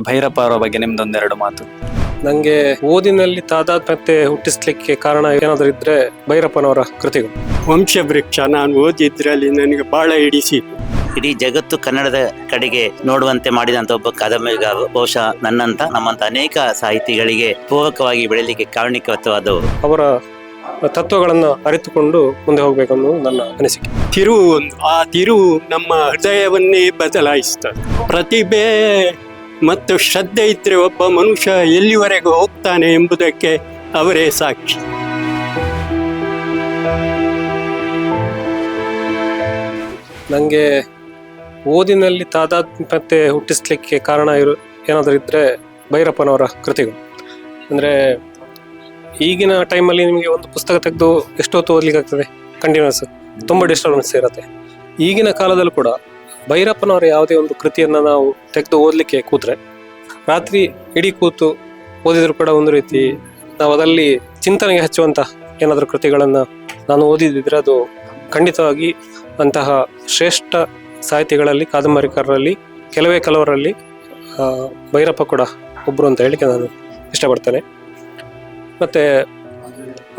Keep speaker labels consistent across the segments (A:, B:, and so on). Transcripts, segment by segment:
A: ಭೈರಪ್ಪ ಅವರ ಬಗ್ಗೆ ನಿಮ್ದೊಂದೆರಡು ಮಾತು.
B: ನಂಗೆ ಓದಿನಲ್ಲಿ ತಾದಾತ್ಮ್ಯತೆ ಹುಟ್ಟಿಸ್ಲಿಕ್ಕೆ ಕಾರಣ ಏನಾದರೂ ಇದ್ರೆ ಭೈರಪ್ಪನವರ ಕೃತಿಗಳು.
C: ವಂಶವೃಕ್ಷ ನಾನು ಓದಿದ್ರಲ್ಲಿ ನನಗೆ ಬಹಳ ಹಿಡಿಸಿ.
D: ಇಡೀ ಜಗತ್ತು ಕನ್ನಡದ ಕಡೆಗೆ ನೋಡುವಂತೆ ಮಾಡಿದಂತ ಒಬ್ಬ ಕಾದಂಬರಿಗಾರರು ಬಹುಶಃ ನಮ್ಮಂತ ಅನೇಕ ಸಾಹಿತಿಗಳಿಗೆ ಪೂರಕವಾಗಿ ಬೆಳೆಯಲಿಕ್ಕೆ ಕಾರಣೀಕೃತವಾದವರು.
B: ಅವರ ತತ್ವಗಳನ್ನ ಅರಿತುಕೊಂಡು ಮುಂದೆ ಹೋಗ್ಬೇಕನ್ನೋ ನನ್ನ ಅನಿಸಿಕೆ.
C: ತಿರುವು ಒಂದು, ಆ ತಿರುವು ನಮ್ಮ ಹೃದಯವನ್ನೇ ಬದಲಾಯಿಸ್ತದೆ. ಪ್ರತಿಭೆ ಮತ್ತು ಶ್ರದ್ಧೆ ಇದ್ರೆ ಒಬ್ಬ ಮನುಷ್ಯ ಎಲ್ಲಿವರೆಗೂ ಹೋಗ್ತಾನೆ ಎಂಬುದಕ್ಕೆ ಅವರೇ ಸಾಕ್ಷಿ.
B: ನಂಗೆ ಓದಿನಲ್ಲಿ ತಾದಾತ್ಮ್ಯತೆ ಹುಟ್ಟಿಸ್ಲಿಕ್ಕೆ ಕಾರಣ ಏನಾದರೂ ಇದ್ರೆ ಭೈರಪ್ಪನವರ ಕೃತಿಗಳು. ಅಂದರೆ ಈಗಿನ ಟೈಮಲ್ಲಿ ನಿಮಗೆ ಒಂದು ಪುಸ್ತಕ ತೆಗೆದು ಎಷ್ಟೊತ್ತು ಓದ್ಲಿಕ್ಕೆ ಆಗ್ತದೆ, ಕಂಟಿನ್ಯೂಸ್ ತುಂಬ ಡಿಸ್ಟರ್ಬೆನ್ಸ್ ಇರುತ್ತೆ. ಈಗಿನ ಕಾಲದಲ್ಲೂ ಕೂಡ ಭೈರಪ್ಪನವರ ಯಾವುದೇ ಒಂದು ಕೃತಿಯನ್ನು ನಾವು ತೆಗೆದು ಓದಲಿಕ್ಕೆ ಕೂತ್ರೆ ರಾತ್ರಿ ಇಡೀ ಕೂತು ಓದಿದ್ರು ಕೂಡ ಒಂದು ರೀತಿ ನಾವು ಅದರಲ್ಲಿ ಚಿಂತನೆಗೆ ಹಚ್ಚುವಂಥ ಏನಾದರೂ ಕೃತಿಗಳನ್ನು ನಾನು ಓದಿದ್ರೆ ಅದು ಖಂಡಿತವಾಗಿ ಅಂತಹ ಶ್ರೇಷ್ಠ ಸಾಹಿತಿಗಳಲ್ಲಿ, ಕಾದಂಬರಿಕಾರರಲ್ಲಿ ಕೆಲವರಲ್ಲಿ ಭೈರಪ್ಪ ಕೂಡ ಒಬ್ಬರು ಅಂತ ಹೇಳಿಕ್ಕೆ ನಾನು ಇಷ್ಟಪಡ್ತೇನೆ. ಮತ್ತು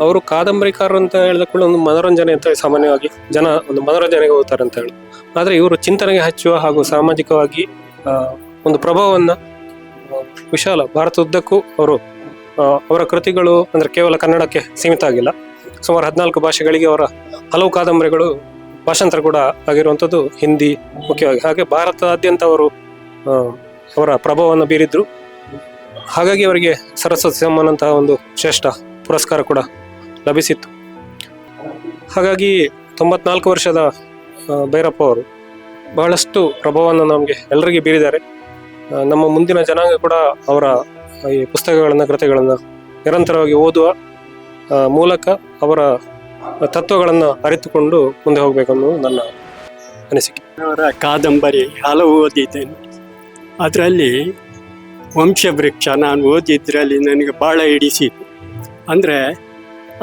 B: ಅವರು ಕಾದಂಬರಿಕಾರರು ಅಂತ ಹೇಳಿದ ಕೂಡ ಒಂದು ಮನೋರಂಜನೆ ಅಂತ ಸಾಮಾನ್ಯವಾಗಿ ಜನ ಒಂದು ಮನೋರಂಜನೆಗೆ ಹೋಗ್ತಾರೆ ಅಂತ ಹೇಳಿ. ಆದರೆ ಇವರು ಚಿಂತನೆಗೆ ಹಚ್ಚುವ ಹಾಗೂ ಸಾಮಾಜಿಕವಾಗಿ ಒಂದು ಪ್ರಭಾವವನ್ನು ವಿಶಾಲ ಭಾರತದುದ್ದಕ್ಕೂ ಅವರ ಕೃತಿಗಳು ಅಂದರೆ ಕೇವಲ ಕನ್ನಡಕ್ಕೆ ಸೀಮಿತ ಆಗಿಲ್ಲ. ಸುಮಾರು 14 ಭಾಷೆಗಳಿಗೆ ಅವರ ಹಲವು ಕಾದಂಬರಿಗಳು ಭಾಷಾಂತರ ಕೂಡ ಆಗಿರುವಂಥದ್ದು ಹಿಂದಿ ಮುಖ್ಯವಾಗಿ. ಹಾಗೆ ಭಾರತದಾದ್ಯಂತ ಅವರ ಪ್ರಭಾವವನ್ನು ಬೀರಿದ್ರು. ಹಾಗಾಗಿ ಅವರಿಗೆ ಸರಸ್ವತಿ ಸಮ್ಮಾನಂತಹ ಒಂದು ಶ್ರೇಷ್ಠ ಪುರಸ್ಕಾರ ಕೂಡ ಲಭಿಸಿತ್ತು. ಹಾಗಾಗಿ 94 ವರ್ಷದ ಭೈರಪ್ಪ ಅವರು ಬಹಳಷ್ಟು ಪ್ರಭಾವವನ್ನು ನಮಗೆ ಎಲ್ಲರಿಗೆ ಬೀರಿದ್ದಾರೆ. ನಮ್ಮ ಮುಂದಿನ ಜನಾಂಗ ಕೂಡ ಅವರ ಈ ಪುಸ್ತಕಗಳನ್ನು, ಕೃತಿಗಳನ್ನು ನಿರಂತರವಾಗಿ ಓದುವ ಮೂಲಕ ಅವರ ತತ್ವಗಳನ್ನು ಅರಿತುಕೊಂಡು ಮುಂದೆ ಹೋಗಬೇಕನ್ನೋ ನನ್ನ ಅನಿಸಿಕೆ.
C: ಅವರ ಕಾದಂಬರಿ ಹಲವು ಓದಿದ್ದೇನೆ. ಅದರಲ್ಲಿ ವಂಶವೃಕ್ಷ ನಾನು ಓದಿದ್ರಲ್ಲಿ ನನಗೆ ಭಾಳ ಹಿಡಿಸಿತು. ಅಂದರೆ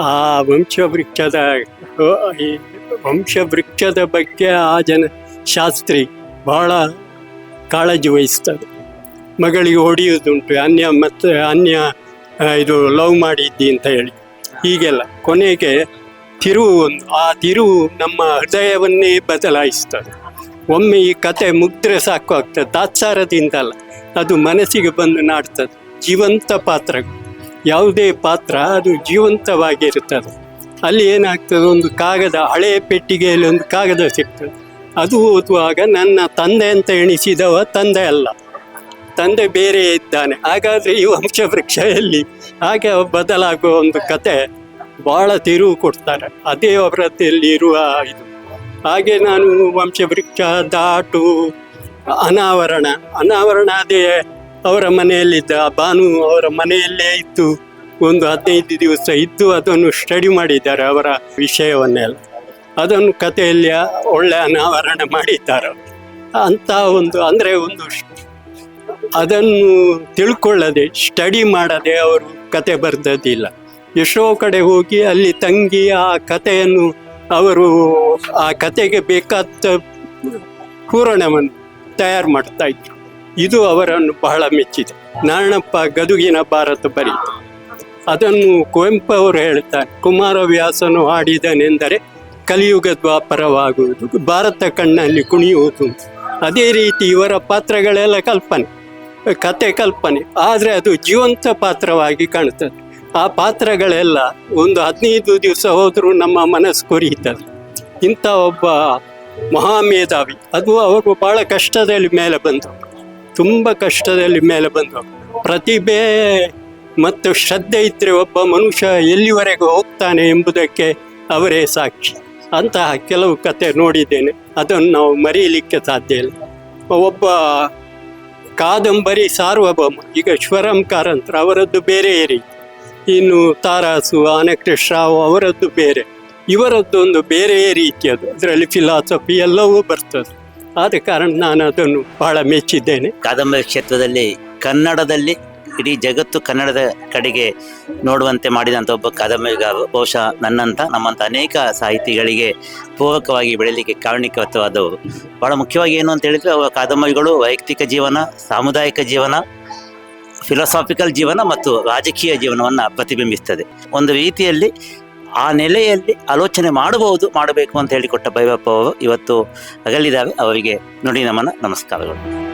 C: ಆ ವಂಶವೃಕ್ಷದ ಬಗ್ಗೆ ಆ ಶಾಸ್ತ್ರಿ ಬಹಳ ಕಾಳಜಿ ವಹಿಸ್ತದೆ. ಮಗಳಿಗೆ ಹೊಡೆಯುವುದುಂಟು, ಅನ್ಯ ಇದು ಲವ್ ಮಾಡಿದ್ದಿ ಅಂತ ಹೇಳಿ, ಹೀಗೆಲ್ಲ. ಕೊನೆಗೆ ತಿರುವು ಒಂದು, ಆ ತಿರುವು ನಮ್ಮ ಹೃದಯವನ್ನೇ ಬದಲಾಯಿಸ್ತದೆ. ಒಮ್ಮೆ ಈ ಕತೆ ಮುಗ್ದ್ರೆ ಸಾಕು ಆಗ್ತದೆ, ತಾತ್ಸಾರದಿಂದಲ್ಲ, ಅದು ಮನಸ್ಸಿಗೆ ಬಂದು ನಾಡ್ತದೆ. ಜೀವಂತ ಪಾತ್ರಗಳು, ಯಾವುದೇ ಪಾತ್ರ ಅದು ಜೀವಂತವಾಗಿರುತ್ತದೆ. ಅಲ್ಲಿ ಏನಾಗ್ತದೆ, ಒಂದು ಕಾಗದ, ಹಳೆಯ ಪೆಟ್ಟಿಗೆಯಲ್ಲಿ ಒಂದು ಕಾಗದ ಸಿಗ್ತದೆ. ಅದು ಓದುವಾಗ ನನ್ನ ತಂದೆ ಅಂತ ಎಣಿಸಿದವ ತಂದೆ ಅಲ್ಲ, ತಂದೆ ಬೇರೆ ಇದ್ದಾನೆ. ಹಾಗಾದರೆ ಈ ವಂಶವೃಕ್ಷ ಎಲ್ಲಿ? ಹಾಗೆ ಬದಲಾಗುವ ಒಂದು ಕತೆ ಭಾಳ ತಿರುವು ಕೊಡ್ತಾರೆ. ಅದೇ ಅವರದ್ದಲ್ಲಿ ಇರುವ ಇದು. ಹಾಗೆ ನಾನು ವಂಶವೃಕ್ಷ, ದಾಟು, ಅನಾವರಣ ಅದೇ ಅವರ ಮನೆಯಲ್ಲಿದ್ದ ಭಾನು ಅವರ ಮನೆಯಲ್ಲೇ ಇದ್ದು ಒಂದು 15 ದಿವಸ ಇದ್ದು ಅದನ್ನು ಸ್ಟಡಿ ಮಾಡಿದ್ದಾರೆ, ಅವರ ವಿಷಯವನ್ನೆಲ್ಲ. ಅದನ್ನು ಕಥೆಯಲ್ಲಿ ಒಳ್ಳೆ ಅನಾವರಣ ಮಾಡಿದ್ದಾರೆ. ಅಂತ ಒಂದು ಅಂದರೆ ಒಂದು ಅದನ್ನು ತಿಳ್ಕೊಳ್ಳದೆ, ಸ್ಟಡಿ ಮಾಡದೆ ಅವರು ಕತೆ ಬರೆದದ್ದಿಲ್ಲ. ಎಷ್ಟೋ ಕಡೆ ಹೋಗಿ ಅಲ್ಲಿ ತಂಗಿ ಆ ಕಥೆಯನ್ನು ಅವರು ಆ ಕತೆಗೆ ಬೇಕಾದ ಪೂರಣವನ್ನು ತಯಾರು ಮಾಡ್ತಾ ಇದ್ರು. ಇದು ಅವರನ್ನು ಬಹಳ ಮೆಚ್ಚಿದೆ. ನಾರಣಪ್ಪ ಗದುಗಿನ ಭಾರತ ಬರೀತು. ಅದನ್ನು ಕುವೆಂಪು ಅವರು ಹೇಳ್ತಾರೆ, ಕುಮಾರವ್ಯಾಸನು ಹಾಡಿದನೆಂದರೆ ಕಲಿಯುಗ ದ್ವಾಪರವಾಗುವುದು, ಭಾರತ ಕಣ್ಣಲ್ಲಿ ಕುಣಿಯುವುದು. ಅದೇ ರೀತಿ ಇವರ ಪಾತ್ರಗಳೆಲ್ಲ ಕಲ್ಪನೆ, ಆದರೆ ಅದು ಜೀವಂತ ಪಾತ್ರವಾಗಿ ಕಾಣ್ತದೆ. ಆ ಪಾತ್ರಗಳೆಲ್ಲ ಒಂದು 15 ದಿವಸ ಹೋದರೂ ನಮ್ಮ ಮನಸ್ಸು ಕೊರಿಯುತ್ತದೆ. ಇಂಥ ಒಬ್ಬ ಮಹಾಮೇಧಾವಿ, ಅದು ಅವರು ಬಹಳ ಕಷ್ಟದಲ್ಲಿ ಮೇಲೆ ಬಂದವರು, ತುಂಬ ಕಷ್ಟದಲ್ಲಿ ಮೇಲೆ ಬಂದವರು. ಪ್ರತಿಭೆ ಮತ್ತು ಶ್ರದ್ಧೆ ಇದ್ದರೆ ಒಬ್ಬ ಮನುಷ್ಯ ಎಲ್ಲಿವರೆಗೂ ಹೋಗ್ತಾನೆ ಎಂಬುದಕ್ಕೆ ಅವರೇ ಸಾಕ್ಷಿ. ಅಂತಹ ಕೆಲವು ಕತೆ ನೋಡಿದ್ದೇನೆ, ಅದನ್ನು ನಾವು ಮರೆಯಲಿಕ್ಕೆ ಸಾಧ್ಯ ಇಲ್ಲ. ಒಬ್ಬ ಕಾದಂಬರಿ ಸಾರ್ವಭೌಮ, ಈಗ ಶ್ವರಂ ಕಾರಂತರ ಅವರದ್ದು ಬೇರೆ ರೀತಿ, ಇನ್ನು ತಾರಾಸು, ಆನಕೃಷ್ಣ ರಾವ್ ಅವರದ್ದು ಬೇರೆ, ಇವರದ್ದು ಒಂದು ಬೇರೆ ರೀತಿಯದು. ಅದರಲ್ಲಿ ಫಿಲಾಸಫಿ ಎಲ್ಲವೂ ಬರ್ತದೆ. ಆದ ಕಾರಣ ನಾನು ಅದನ್ನು ಬಹಳ ಮೆಚ್ಚಿದ್ದೇನೆ.
D: ಕಾದಂಬರಿ ಕ್ಷೇತ್ರದಲ್ಲಿ ಕನ್ನಡದಲ್ಲಿ ಇಡೀ ಜಗತ್ತು ಕನ್ನಡದ ಕಡೆಗೆ ನೋಡುವಂತೆ ಮಾಡಿದಂಥ ಒಬ್ಬ ಕಾದಂಬರಿಗಾರರು ಬಹುಶಃ ನಮ್ಮಂತ ಅನೇಕ ಸಾಹಿತಿಗಳಿಗೆ ಪೂರಕವಾಗಿ ಬೆಳೆಯಲಿಕ್ಕೆ ಕಾರಣೀಕೃತವಾದವರು. ಬಹಳ ಮುಖ್ಯವಾಗಿ ಏನು ಅಂತ ಹೇಳಿದ್ರೆ, ಅವರ ಕಾದಂಬರಿಗಳು ವೈಯಕ್ತಿಕ ಜೀವನ, ಸಾಮುದಾಯಿಕ ಜೀವನ ಫಿಲಾಸಾಫಿಕಲ್ ಜೀವನ ಮತ್ತು ರಾಜಕೀಯ ಜೀವನವನ್ನು ಪ್ರತಿಬಿಂಬಿಸ್ತದೆ. ಒಂದು ರೀತಿಯಲ್ಲಿ ಆ ನೆಲೆಯಲ್ಲಿ ಆಲೋಚನೆ ಮಾಡಬೇಕು ಅಂತ ಹೇಳಿಕೊಟ್ಟ ಭೈರಪ್ಪ ಅವರು ಇವತ್ತು ಅಗಲಿದ್ದಾರೆ. ಅವರಿಗೆ ನುಡಿ ನಮನ, ನಮಸ್ಕಾರಗಳು.